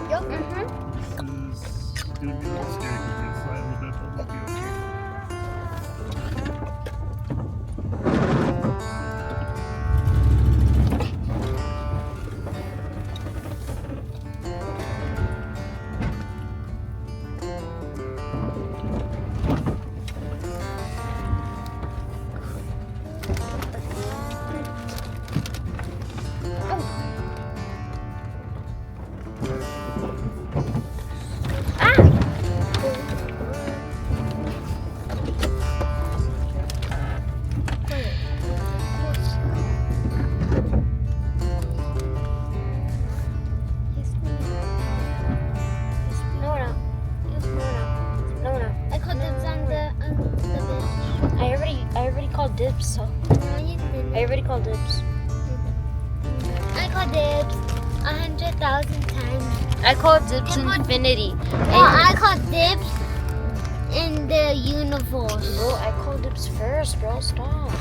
Yup. This is gonna be a little scary because it's slide a little bit, but we'll be okay. Dibs, so I already called dibs. I called dibs 100,000 times. I called dibs infinity. Well, I called dibs in the universe. Bro, I called dibs first, bro. Stop.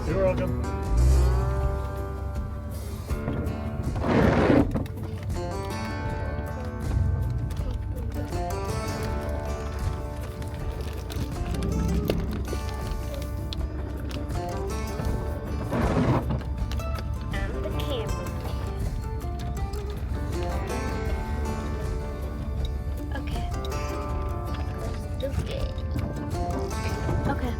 You're welcome. And the camera. Okay. Let's do it. Okay.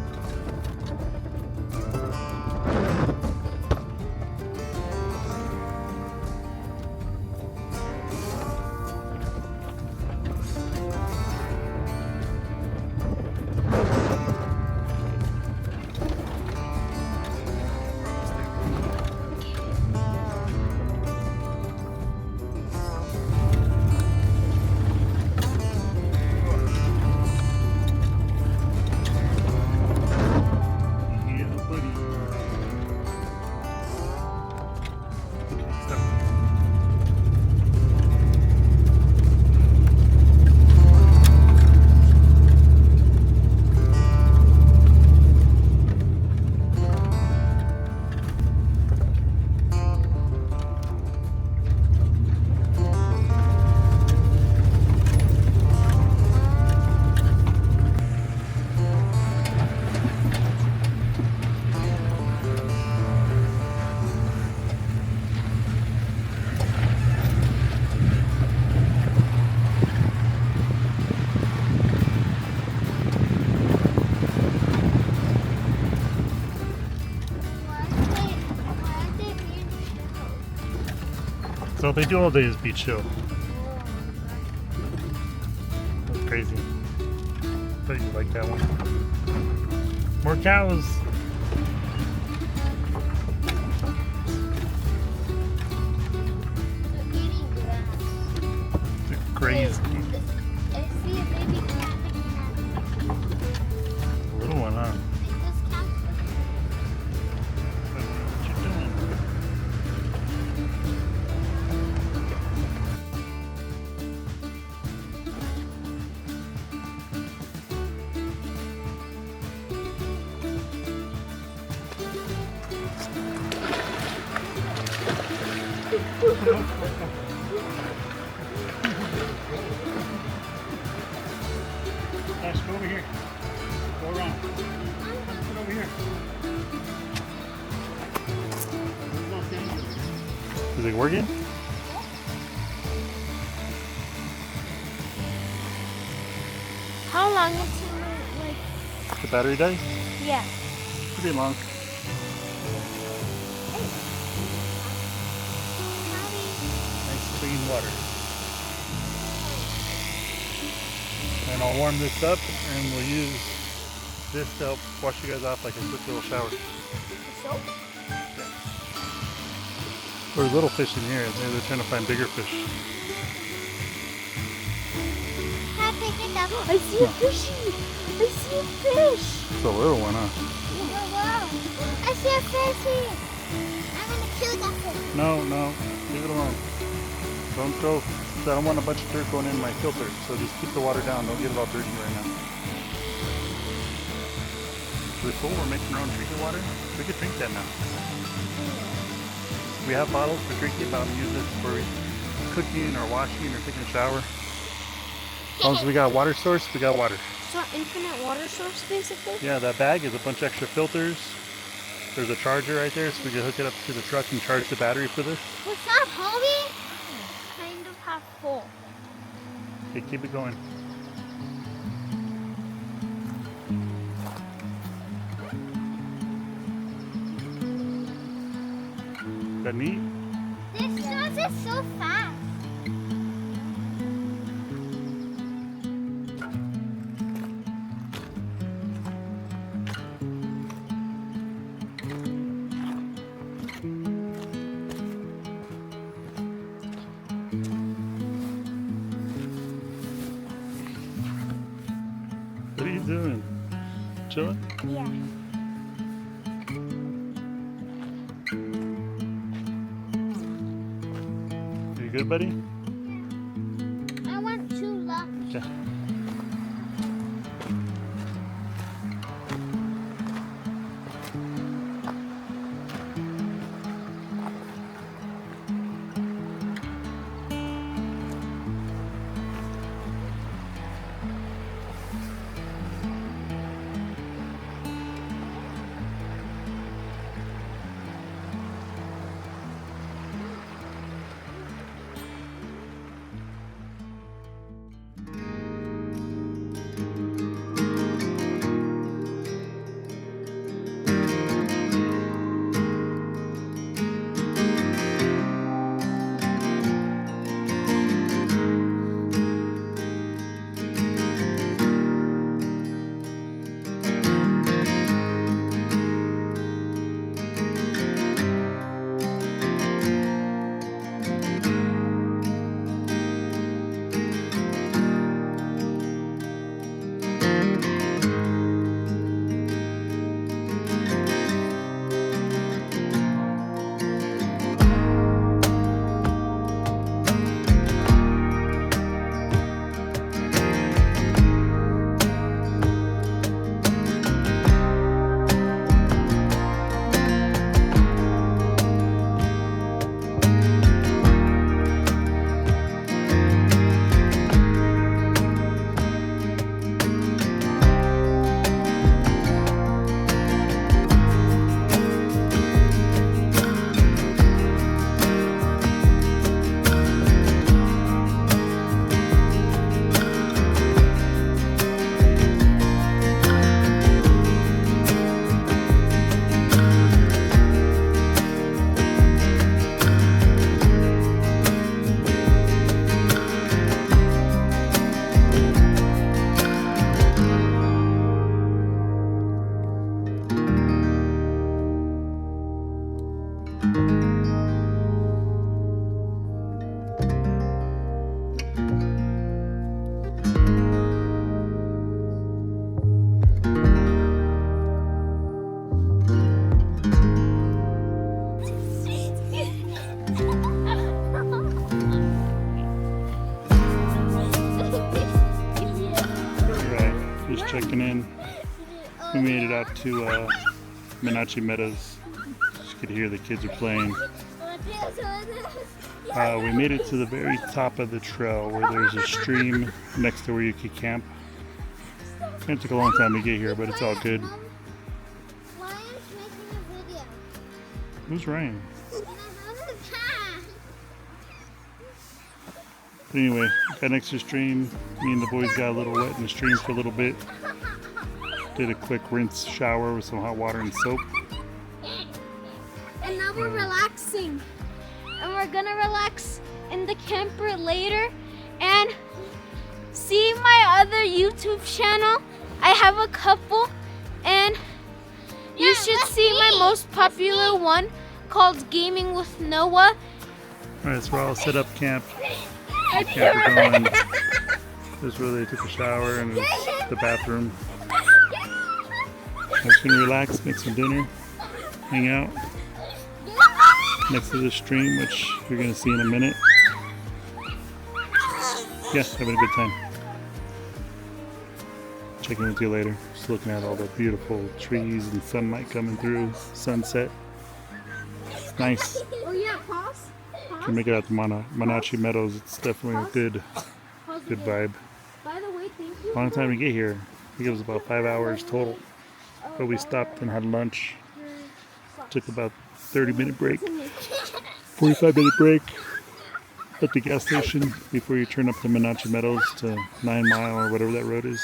So they do all day is beach show. That's crazy. Thought you like that one. More cows. They're eating grass. They're crazy. I see a baby cat. Little one, huh? Is this cat? What you doing? Ash, go over here. Go around. Get over here. Is it working? How long until The battery dies? yeah. Pretty long. Nice clean water. And I'll warm this up and we'll use this to help wash you guys off like a quick little shower. Soap? There's little fish in here. Maybe they're trying to find bigger fish. Can I pick it up? I see a fishy. I see a fish. It's a little one, huh? I see a fish here. I'm gonna kill that fish. No, no. Leave it alone. Don't throw, I don't want a bunch of dirt going in my filter, so just keep the water down. Don't get it all dirty right now. Really cool, we're making our own drinking water. We could drink that now. We have bottles for drinking, but I'm using it for cooking or washing or taking a shower. As long as we got a water source, we got water. So infinite water source, basically? Yeah, that bag is a bunch of extra filters. There's a charger right there, so we can hook it up to the truck and charge the battery for this. What's up, homie? Kind of half full. Okay, keep it going. Is that neat? This does it so fast. What are you doing? Chilling? Yeah. Are you good, buddy? I want 2 left. Okay. Checking in. We made it out to Monache Meadows. You could hear the kids are playing. We made it to the very top of the trail where there's a stream next to where you could camp. It took a long time to get here, but it's all good. Ryan's making a video. Who's Ryan? And I have a cat. But anyway, got next to the stream. Me and the boys got a little wet in the stream for a little bit. Did a quick rinse shower with some hot water and soap. And now we're relaxing. And we're gonna relax in the camper later and see my other YouTube channel. I have a couple, and you should see my most popular one called Gaming with Noah. Alright, so we're all set up camp. Camper going. This is where they took a shower and the bathroom. I'm just gonna relax, make some dinner, hang out next to the stream, which you're gonna see in a minute. Yeah, having a good time. Checking with you later. Just looking at all the beautiful trees and sunlight coming through. Sunset. Nice. Oh yeah, pause. Can make it out to Monache Meadows. It's definitely a good vibe. By the way, thank you. Long time to get here. I think it was about 5 hours total. But we stopped and had lunch. Took about 30-minute break. 45-minute break at the gas station before you turn up to Monache Meadows to 9 Mile or whatever that road is.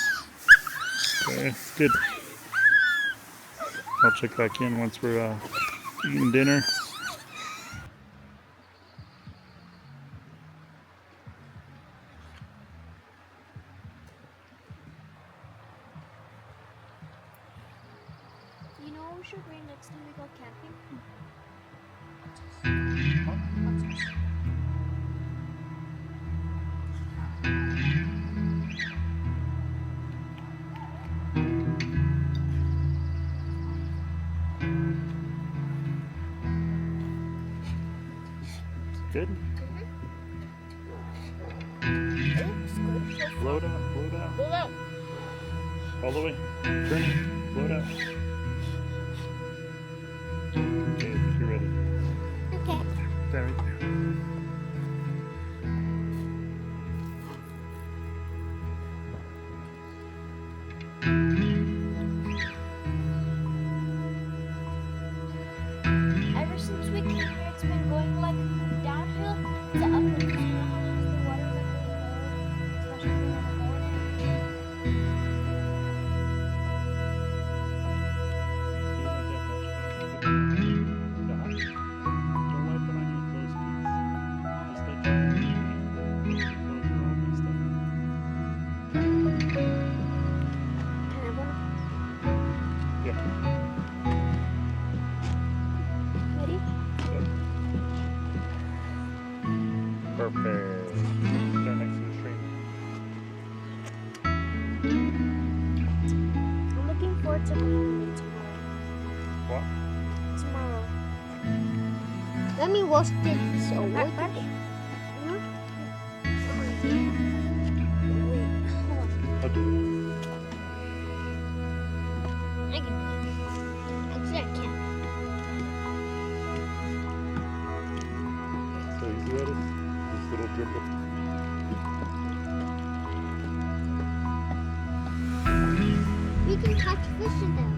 Okay, it's good. I'll check back in once we're eating dinner. You know what we should bring next time we go camping? Good? Blow it out, blow it out. Blow out. All the way. Turn it, blow it out. Okay, I think you're ready. Okay. There, right there. Ever since we came here, it's been going like downhill to uphill. You know how the water is like really low, especially in the morning. Don't wipe them on your clothes, please. Just let your clothes are all messed up. Can I one? Yeah. Ready? Perfect. Stand next to the stream. I'm looking forward to being here What? tomorrow. Let me wash this over. Ready? I'll do it. I can do it. Actually, I can't. So you see that is? This little drip of We can catch fish in them.